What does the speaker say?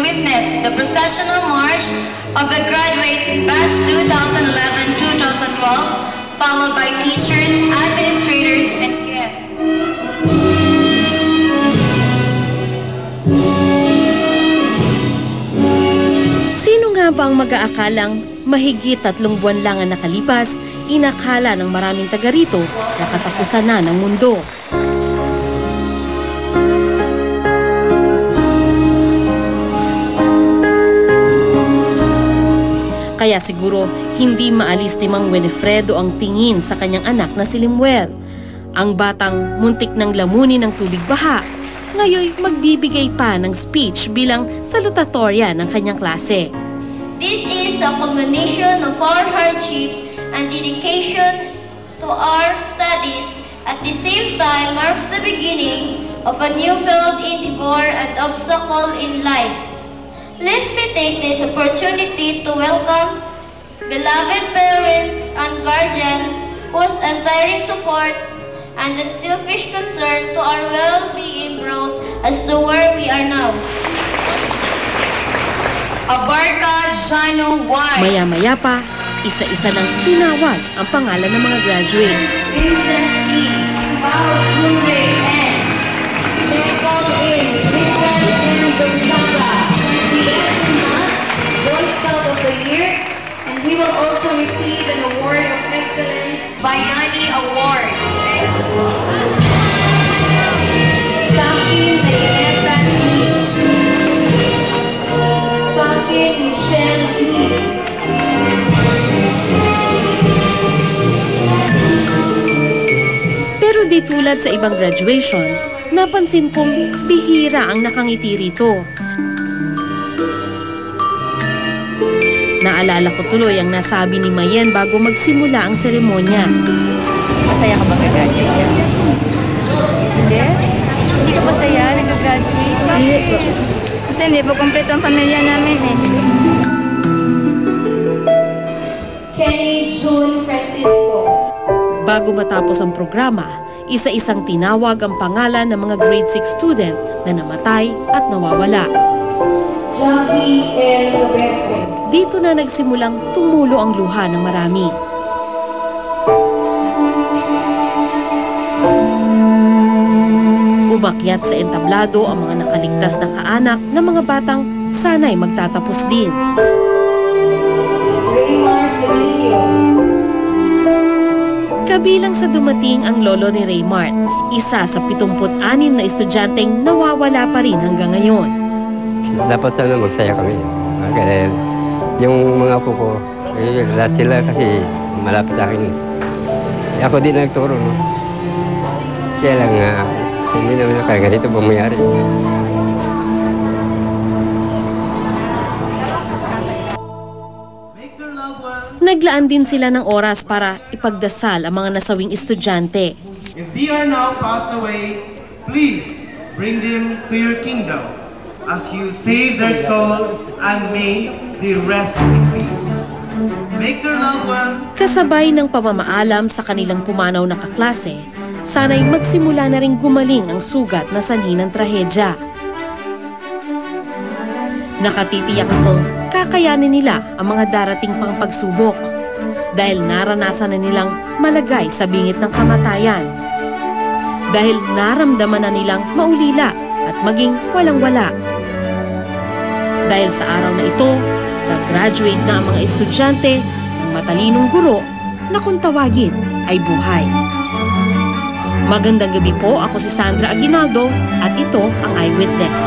witness the processional march of the graduates in Batch 2011-2012, followed by teachers, administrators, and guests. Sino nga ba ang mag-aakalang mahigit 3 buwan lang ang nakalipas, inakala ng maraming taga rito na katapusan na ng mundo? Kaya siguro hindi maalis ni Mang Winifredo ang tingin sa kanyang anak na si Limuel. Ang batang muntik ng lamunin ng tubig baha, ngayon magbibigay pa ng speech bilang salutatorya ng kanyang klase. This is a culmination of our hardship and dedication to our studies. At the same time marks the beginning of a newfound endeavor and obstacle in life. Let me take this opportunity to welcome beloved parents and guardians whose untiring support and unselfish concern to our well-being brought us to where we are now. Abarca Jano Y. Maya-maya pa, isa-isa nang tinawag ang pangalan ng mga graduates. Vincent E. Bao Jure N. Nicole A. Richard M. Gonzaga. Boy Scout of the Year, and he will also receive an award of excellence, Bayani Award. Sakin Dayan Patti. Sakin Michelle E. Pero di tulad sa ibang graduation, napansin kong bihira ang nakangiti rito. Naalala ko tuloy ang nasabi ni Mayen bago magsimula ang seremonya. Masaya ka ba nag-graduate? Hindi? Hindi ka masaya nag-graduate? Hindi po. Kasi hindi po kompleto ang pamilya namin eh. Kenny June Francisco. Bago matapos ang programa, isa-isang tinawag ang pangalan ng mga grade 6 student na namatay at nawawala. Jackie L. Roberto. Dito na nagsimulang tumulo ang luha ng marami. Umakyat sa entablado ang mga nakaligtas na kaanak ng mga batang sana'y magtatapos din. Raymar Emilio. Kabilang sa dumating ang lolo ni Raymart, isa sa 76 na estudyanteng nawawala pa rin hanggang ngayon. Dapat sana magsaya kami. Kaya yung mga apo ko, lahat sila kasi malapit sa akin. Ako din nagturo, no? Kaya lang, hindi naman kaya ganito bumayari. Naglaan din sila ng oras para ipagdasal ang mga nasawing estudyante. If they are now passed away, please bring them to your kingdom as you save their soul and may they rest in peace. Make their loved one. Kasabay ng pamamaalam sa kanilang pumanaw na kaklase, sana'y magsimula na rin gumaling ang sugat na sanhi ng trahedya. Nakatitiyak akong kakayanin nila ang mga darating pang pagsubok dahil naranasan na nilang malagay sa bingit ng kamatayan. Dahil naramdaman na nilang maulila at maging walang-wala. Dahil sa araw na ito, gagraduate na ang mga estudyante ng matalinong guro na kung tawagin ay buhay. Magandang gabi po, ako si Sandra Aguinaldo at ito ang Eyewitness.